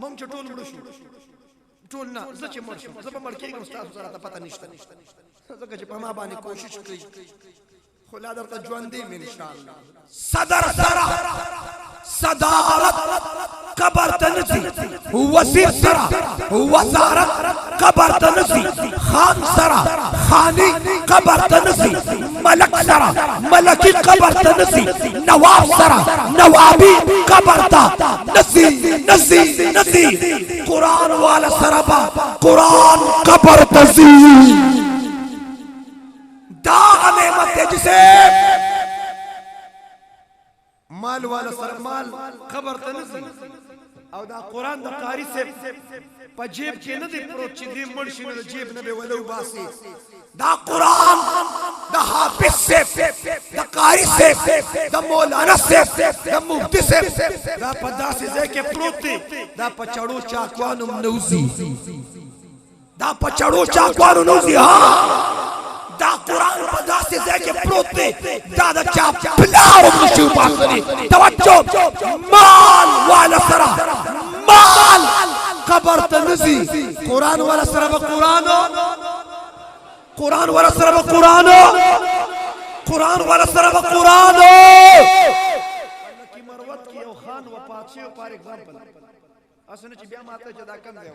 مونږ چې ټول مړ شو ټول نه زه چې مړ شم زه به مړ کېږم ستاسو سره ته پته نشته ځکه چې په ما باندې کوشش کوي خو لا درته ژوندی یم انشاءالله صدر سره صدارت قبر ته نځي وزیر سره وزارت قبر ته نځي خان سره خاني قبر ته نځي ملک سره ملکی قبر ته نځي نواب سره نوابي قبر ته نځي قرآن والا سره به قرآن قبر ته ځي دا نعمت ہے جسے مال والا سر مال خبر تنزل او دا قرآن دا قاری سے پا جیب کے ندی پروت چی دی مرشی ندی جیب نبی ولو باسی دا قرآن دا حافظ سے دا قاری سے دا مولانا سے دا مفتی سے دا پا دا سی زی کے پروت دی دا پا چڑو چاکوانو نوزی دا پا چڑو چاکوانو نوزی ہاں دا قرآن پا دا سے زی کے پروت دی دا دا چاپ پلاو مشو باسنی توجہ مال والا سرا مال قبر تنزی قرآن والا سرا با قرآنو قرآن والا سرا با قرآنو قرآن والا سرا با قرآنو اللہ کی مروت کی او خان و پادشی و پار اگزامپل اسنے چی بیا ماتا جدا کم دیو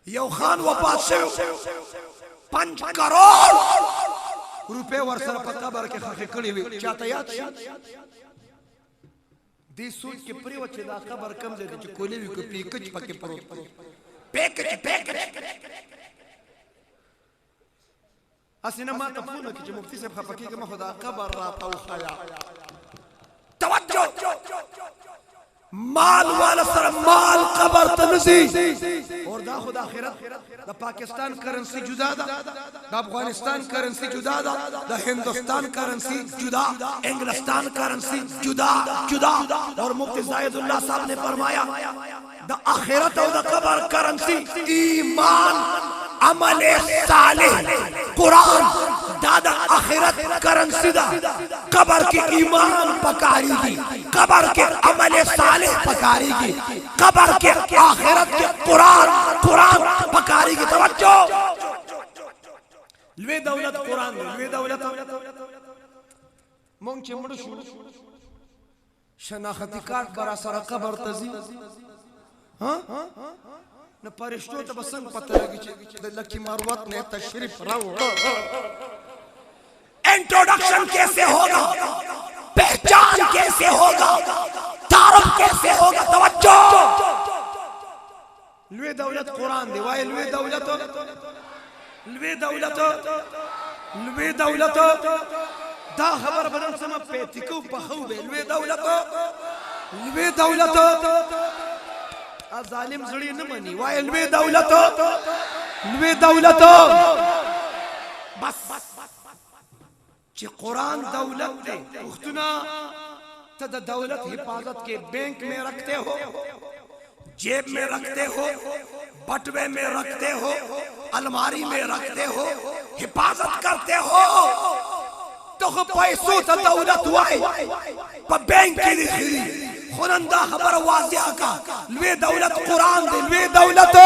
یو خان و پادشی 5 کروڑ روپے ورسر پا قبر کے خاکی کڑی ہوئی چاہتا یاد شید دی سوچ کے پریو چی دا قبر کم دے دی چی کولی ہوئی کو پیکچ پاکی پروت پیکچ اسی نما تفونا کی چی مفتی سے پاکی کم خدا قبر راتا و خیا توجہ مال والا سر مال قبر تنزی اور دا خدا آخرت دا پاکستان کرنسی جدا دا دا افغانستان کرنسی جدا دا دا ہندوستان کرنسی جدا انگلستان کرنسی جدا اور مفتی زاید اللہ صاحب نے فرمایا دا آخرت اور دا قبر کرنسی ایمان عمل صالح قرآن دا آخرت کرنسی دا قبر کے ایمان پکاری گی قبر کے عمل صالح پکاری گی قبر کے آخرت کے قرآن پکاری گی توجہ لوی دولت قرآن لوی دولت مونگ چے مڑ شو شناختی کارت برا سر قبر تزی نہ پرشتو تا بسنگ پتہ لگی چھے لکی مروت نے تشریف رو انٹروڈکشن کیسے ہوگا پہچان کیسے ہوگا تعارف کیسے ہوگا توجہ لوی دولت قرآن دی وائے لوی دولت دا خبر بدن سما پیتکو پخو بے لوی دولت ظالم زڑی نمانی وائے لوی دولت بس چی قرآن دولت دے اختنا تا دولت حفاظت کے بینک میں رکھتے ہو جیب میں رکھتے ہو بٹوے میں رکھتے ہو الماری میں رکھتے ہو حفاظت کرتے ہو تو پیسو تا دولت ہوئی پا بینک کی لکھی خونندہ خبر واضح کا لوی دولت قرآن دے لوی دولت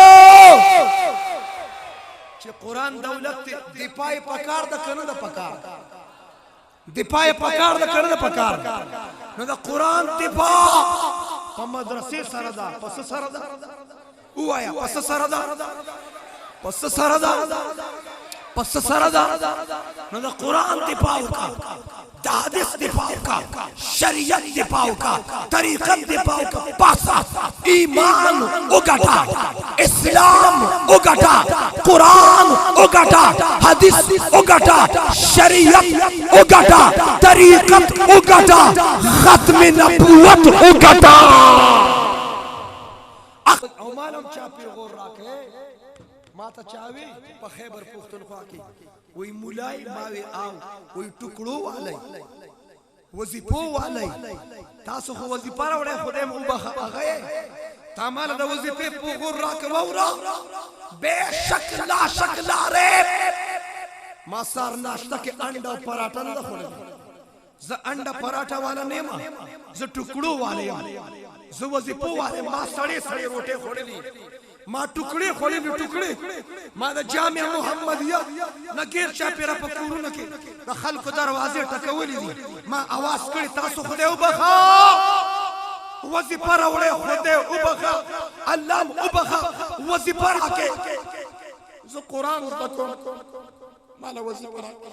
چی قرآن دولت دپائی پکار دا کنو دا پکار دپائی پکار دا کنو دا پکار نو دا قرآن دپا پا مدرسی سردا پس سردا او آیا پس سردا نو دا قرآن دپاو کا دا حدیث دپاو کا شریعت دپاو کا طریقت دپاو کا پاسا ایمان اگٹا اسلام اگٹا قرآن اگٹا حدیث اگٹا شریعت اگٹا طریقت اگٹا ختم نبوت اگٹا او معلوم چاپی غور راکے ماتا چاوی پا خیبر پختونخوا کی وی مولائی ماوی آو وی ٹکڑو والی وزیپو والی تاسو خو وزیپارا وڑے خودیم او بخواغے تامالا دا وزیپی پو غور راک وورا بے شک لا ریب ما سار ناشتا کے انڈا پراٹا ندا خودے زا انڈا پراٹا والا نیما زا ٹکڑو والی زه وظیفو وایم ما سړې سړې روټۍ خوړلې ما ټوکړې خوړلې ټوکړې ما د جامع محمدیه نګیر چاپېره په کورونو کې د خلکو دروازې ټکولې دي ما اواز کړی تاسو خدای وبخه وظیفه راوړې خدای وبخه الله وبخه وظیفه راکې زه قرآن زده کوم ماله وظیفه راکې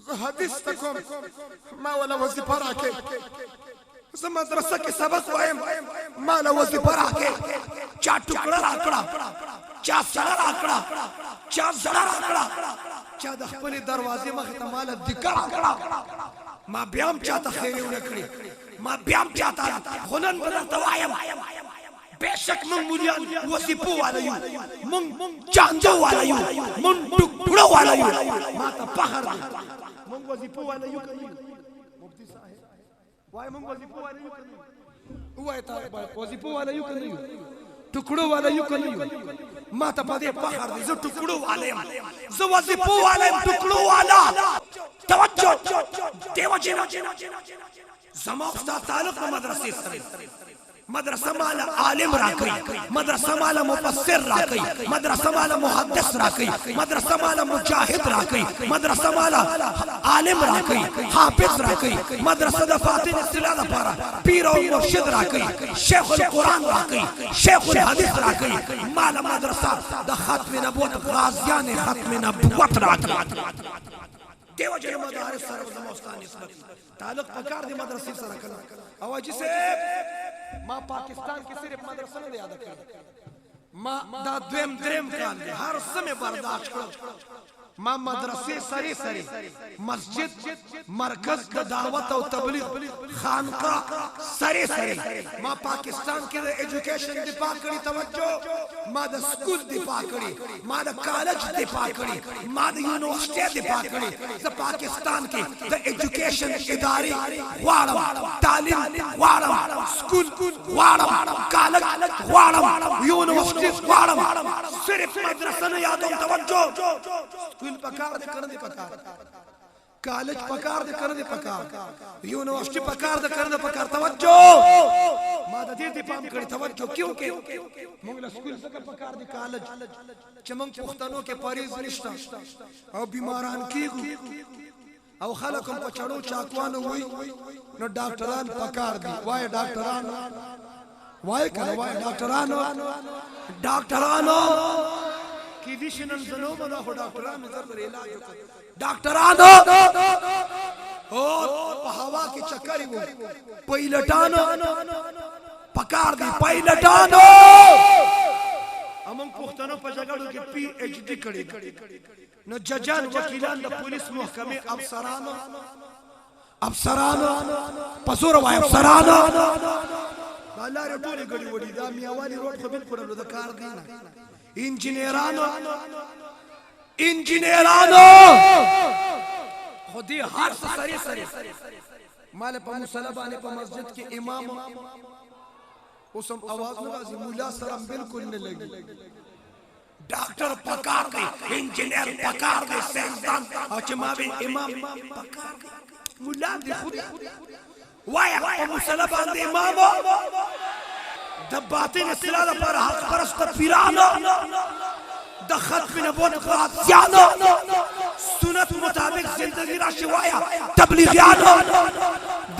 زه حدیث زده کوم ما ولا وظیفه راکې زه مدرسه کې سبق وایم ماله وظیفه راکې چا ټوکړه راکړه چا سړه راکړه چا زړه راکړه چا د خپلې دروازې مخې ته ماله دیکه راکړه ما بیا هم چاته خیرې ونه کړې ما بیا هم چاته خو نن به درته وایم بېشک موږ مولیان وظیفو والا یو موږ چانجو والا یو موږ ټوکړه والا یو ما ته فخر دی موږ وظیفو والا یو که نه یو مفتي صاحب وایي موږ وظیفو والا یو که نه یو ووایه تا وظیفو والا یو که نه یو ټوکړو والا یو که نه یو ما ته په دې فخر دی زه ټوکړو والا یم زه وظیفو والا یم ټوکړو والا توجه دې وجې نه زما او ستا تعلق د مدرسې سره مدرسه مالا عالم راکي مدرسه مالا مفسر راکي مدرسه مالا محدث راکي مدرسه مالا مجاهد راکي مدرسه مالا عالم راکي حافظ راکي مدرسه د فاتح اصطلاح لپاره پیر او مرشد راکي شیخ القرآن راکي شیخ الحدیث راکي مالا مدرسه د ختم نبوت غازیان ختم نبوت راکي دیو جن مدارس سره زما استاد نسبت تعلق پکار دی مدرسې سره کړه او اجي صاحب ما پاکستان کې صرف مدرسه نه یاد کړ ما دا دویم دریم کال دی هر څه برداشت کړ ما مدرسې سری سری مسجد مرکز د دعوت او تبلیغ خانقاه سری سری ما پاکستان کې د ایجوکیشن دفاع کړی توجه ما د سکول دفاع کړی ما د کالج دفاع کړی ما د یونیورسيټي دفاع کړی زه پاکستان کې د ایجوکیشن ادارې غواړم تعلیم غواړم سکول غواړم کالج غواړم یونیورسيټي غواړم صرف مدرسه نه یادوم توجه سکول پکار دے کرنے پکار کالج پکار دے کرنے پکار یونیورسٹی پکار دے کرنے پکار توجہ ما د دې پام کړی توجہ کیوں کہ موږ له سکول څخه پکار دي کالج چې موږ پښتنو کې پریز نشته او بیماران کیږي او خلک هم په چړو چاکوانو وي نو ډاکټران پکار دي وای ډاکټران وای کله وای ډاکټرانو کی دې شنن زنو بنا خو ډاکټرانو زر علاج ډاکټرانو او په هوا کې چکرې وو پایلټانو پکار دي پایلټانو امون پښتنو په جګړو کې پی ایچ ډی کړي نو ججان وکیلان د پولیس محکمې افسرانو پزور وای افسرانو الله رټولې غړي وړي دا میاوالي روډ خو بالکل د کار دی نه انجینیرانو خودی هر سری مال په مصلی باندې په مسجد کې امام اوسم आवाज نه راځي مولا سلام بالکل نه لګي ډاکټر پکار دی انجینیر پکار دی سیندان او چې ما به امام پکار دی مولا دی خود وای په مصلی باندې امام د باطن اصلاح لپاره حق پرست پیرانو د ختم نبوت غازیانو سنت مطابق زندگی را شوایا تبلیغیانو د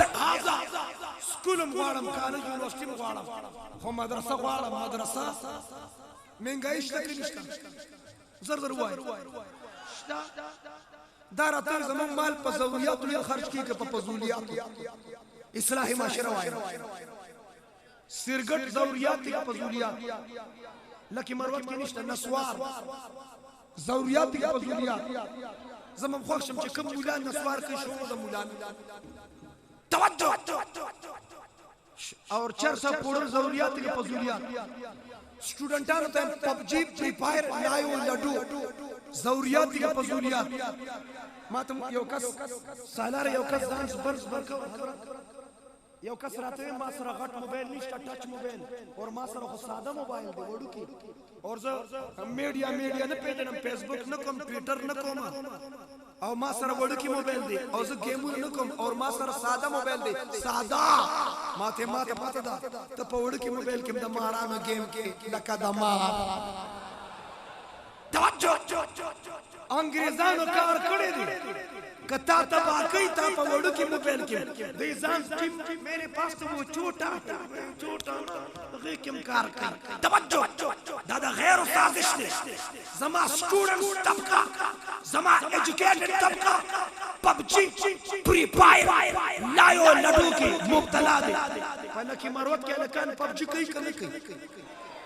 سکولم غواړم کالج یونیورسيټي غواړم خو مدرسه غواړم مدرسه منګای شته کې نشته زر وای دا راته زمون مال په ضرورت لري خرج کیږي په فضولیات اصلاحي معاشره وای سرګټ ضرورت کې فضولیات لکه مروت کې نشته نسوار ضرورت کې فضولیات زمون خوښم چې کوم مولا نسوار کې شو د مولا توجه اور چرسا پوډر ضرورت کې فضولیات سټوډنټانو ته پبجی فری فایر لایو لډو ضرورت کې فضولیات ماته یو کس سالار یو کس ځان برس برکو یو کس راته ما سره غټ موبایل نشته ټچ موبایل اور ما سره خو ساده موبایل دی وړو کې اور زه میډیا نه پیژنم فیسبوک نه کوم ټویټر نه کوم او ما سره وړوکی موبایل دی او زه گیمونه نه کوم او ما سره ساده موبایل دی ساده ماته پته ده ته په وړوکی موبایل کې د مارانو گیم کې لکه د ما توجه انګریزانو کار کړی دی کتا تباکی تا په وړوکی موبایل کې د ځان ټیم میرے پاس ته وہ چوټا هغه کوم کار کوي توجه دا د غیر سازش دی زما سټوډنټس طبقه زما ایجوکیټډ طبقه پبجی فری فایر لایو لډو کې مبتلا دي حالکه مروت کې لکان پبجی کوي کنه کوي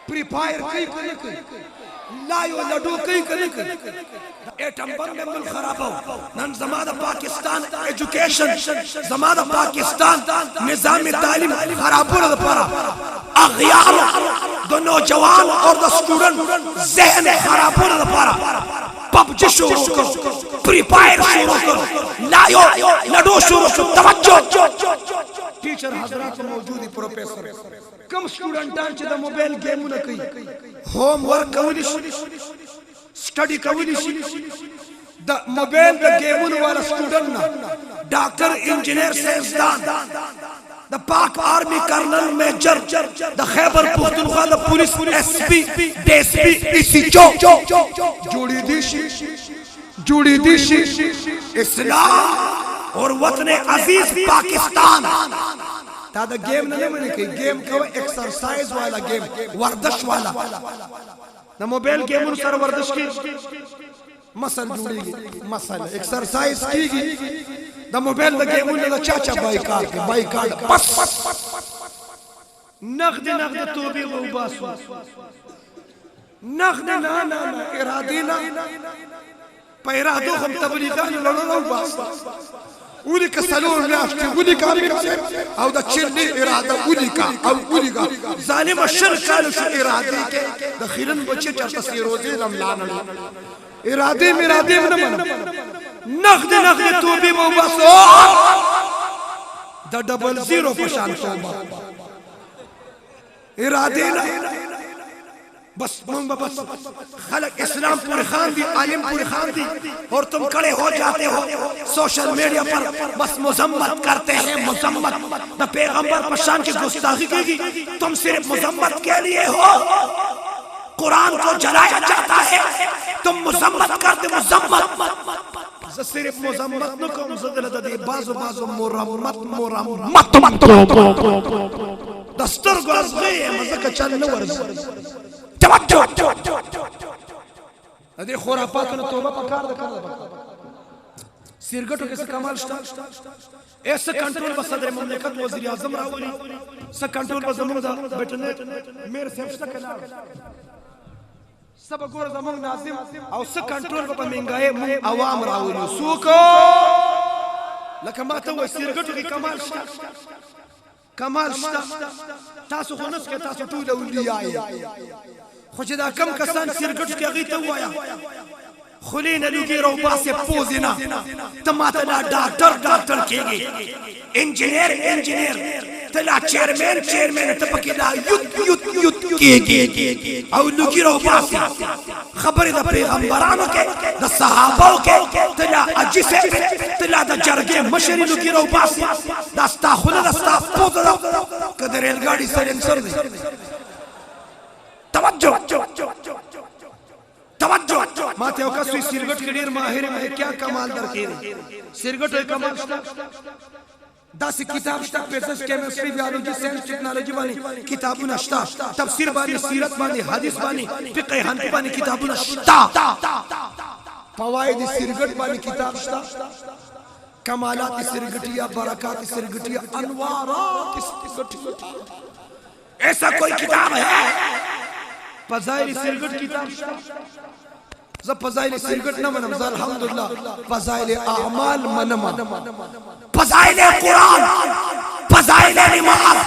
فری فایر کوي کنه کوي لایو لډو کوي کنه کوي ایټم بم مل خرابو نن زما د پاکستان ایجوکیشن زما د پاکستان نظام تعلیم خرابونه لپاره اغیار د نوجوان او د سټوډنټ ذهن خرابونه لپاره پبجی شروع کړ فری فایر شروع کړ لایو لډو شروع کړ توجه ټیچر حضرات موجودي پروفیسور کم سټوډنټان چې د موبایل گیمونه کوي هوم ورک کوي سټڈی کولی شي د موبایل د گیمونو والا سټوډنټ نه ډاکټر انجینیر سائنسدان د پاک آرمی کرنل میجر د خیبر پختونخوا د پولیس ایس پی ڈی ایس پی ای سی جوړی دی شي اسلام اور وطن عزیز پاکستان تا دا گیم نه منی کوي گیم کوي ایکسرسایز والا گیم ورزش والا د موبایل گیمونو سره ورزش کی مسل جوړیږي مسل ایکسرسایز کیږي د موبایل د گیمونو د چاچا بایکاټ بس نقد توبې و باسو نقد نه ارادي نه په ارادو هم تبلیغان لړلو باسو ولي کسلور میاشتې ولي کامل او د چرني اراده ولي کا ظالم شر کال شو اراده کې د خیرن بچي چرته سیروزي رمضان اراده نه من نقد توبې مو باسو د ډبل زیرو په شان توبه اراده نه بس بس خلق اسلام پورے خان دی عالم پورے خان دی اور تم کھڑے ہو جاتے ہو سوشل میڈیا پر بس مذمت کرتے ہیں مذمت نہ پیغمبر پر شان کی گستاخی کی تم صرف مذمت کے لیے ہو قرآن کو جلایا جاتا ہے تم مذمت کرتے مذمت صرف مذمت نہ کو مزدل دے بازو مرمت دستور گرز گئے مزکا چل نورز توجه دې خرافاتونو توبه پکار ده کړه سیرګټو کې څه کمال شته ایسه کنټرول به صدر مملکت وزیر اعظم راولي څه کنټرول به زموږ د بیٹنه میر صاحب څه کړه سب ګور زموږ ناظم او څه کنټرول به منګای عوام راولي سوق لکه ماته و سیرګټو کې کمال شته تاسو خو نس کې تاسو ټول اولیاء خو چې دا کم کسان سیرګټو کې هغې ته ووایه خلینه لوګي رو باسې پوزې نه ته ماته لا ډاکټر کېږي انجینیر ته لا چیرمین ته پکې لا یوت کېږي او لوګي رو باسې خبرې د پیغمبرانو کې د صحابو کې ته لا اجي صاحب ته لا د جرګې مشرې لوګي رو باسې دا ستا خوله ده ستا پوزه ده که د ریل ګاډي سلنسر دی توجه ماته یو کس وی سیرګټ کې ډېر ماهر کیا کمال درکې سیرګټ یو کمال شته داسې کتاب شته فزکس کیمستري بیولوژي ساينس ټیکنالوژي باندې کتابونه شته تفسیر باندې سیرت باندې حدیث باندې فقه حنفي باندې کتابونه شته فواید سیرګټ باندې کتاب شته کمالات سیرګټیا برکات سیرګټیا انوارات سیرګټیا ایسا کوئی کتاب ہے فضائل سیرګټ کتاب ز فضائل سیرګټ نه منم ز الحمدلله فضائل اعمال منم فضائل قرآن فضائل نماز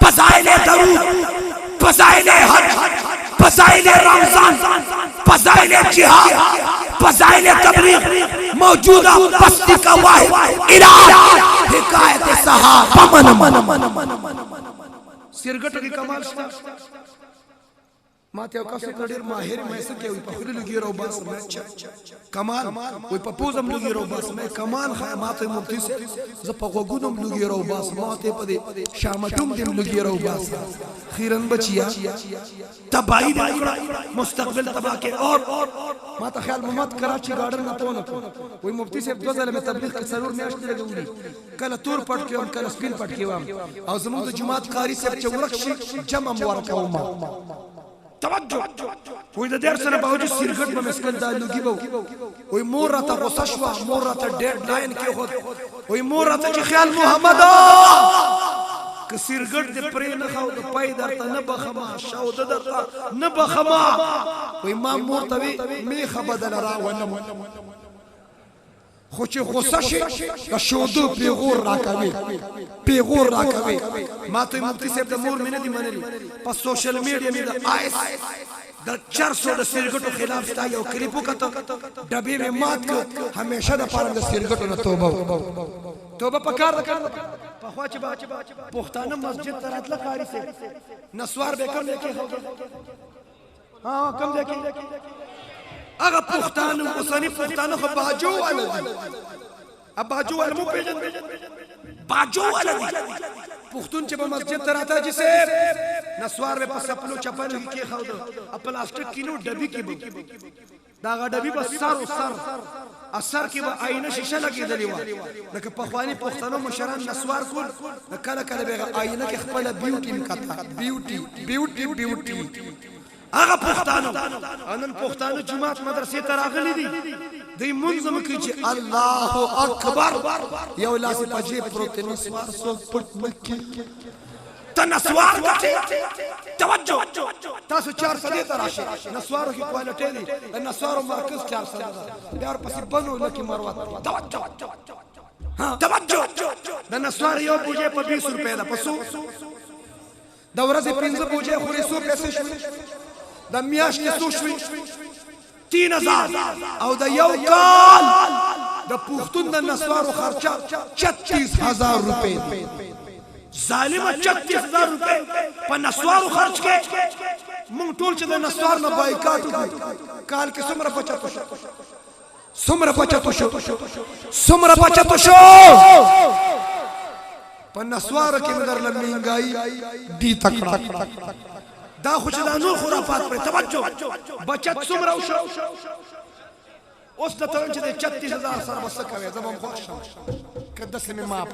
فضائل درود فضائل حج فضائل رمضان فضائل جہاد فضائل تبلیغ موجودہ بستی کا واحد علاج حکایت صحابہ من سیرګټ کی کمال شته ما ته کس کډیر ماهر مې څه کوي په خپل لګي راو باس مې کمال وي په پوزم لګي راو باس مې کمال خیمات مفتی سے ز په غوګونم لګي راو باس ما ته په دې شامټوم دې لګي راو باس خیرن بچیا تباہی مستقبل تباہ کے اور ما ته خیال محمد کراچی گارډن نه پونه وي مفتی سے دوه ځله مې تبلیغ کې ضرور میاشتې لګولې کله تور پټ کې کله سپین پټ کې او زموږ د جماعت قاری صاحب چې ورکشي جمع ورکوم توجه وې د درس نه باوجود سیرګټ په مسکل دا لګي بو وې مور راته غوسه شو مور راته ډېډ لاین کې خو وې مور راته چې خیال محمد که سیرګټ دې پرې نه خاو د پای درته نه بخما شاو د درته نه بخما وې ما مور ته می خبدل راولم خو چې غوسه شي د شودو پیغور راکوي ما ته مفتی صاحب د مور مې نه دی منلي په سوشل میډیا مې د آیس د 400 د سیرګټو خلاف تا یو کلیپ وکړه ډبې مې مات کړ همیشه د پاره د سیرګټو نه توبه پکار په خوا چې پښتانه مسجد ته راتله قاری صاحب نسوار به کم لیکي ها کم لیکي اغه پښتانه اوسنی پښتانه خو باجو ولدي اباجو ول مو پیژن باجو ولدي پښتون چې په مسجد ته راته چې سه نسوار به په سپلو چپلو کې خاو پلاستیک کینو ډبی کې دا ډبی په سر اثر کې به آینه شیشه لګېدلې و لکه په خواني پښتنو مشران نسوار کول کله کله به آینه کې خپل بیوټي مکتا بیوټي هغه پښتانه انن پښتانه جماعت مدرسې ته راغلي دي دوی منظم کوي چې الله اکبر یو لاس په جیب پروت نسوار سو پټ مکی تنسوار کټي توجه تاسو 400 ته راشي نسوارو کې کوالټي دي نسوارو مرکز 400 ده بیا پسې بنو لکه مروت توجه د نسوار یو بوجه په 20 روپے ده پسو د ورځې 15 بوجه خوري 100 پیسې شوي د میاشتې څو شوي 3000 او د یو کال د پښتون د نسوارو خرچه 36000 روپے ظالم 36000 روپے په نسوارو خرچ کې مونږ ټول چې د نسوار نه بایکاټ وکړو کال کې څومره بچت شو په نسوار کې مګر لمنګای دی تکړه دا خو چې دا نور خرافات پر توجه بچت څومره وشو اوس د ترنج د 36000 سره بس کوي زموږ خوښ کده سمې ماپ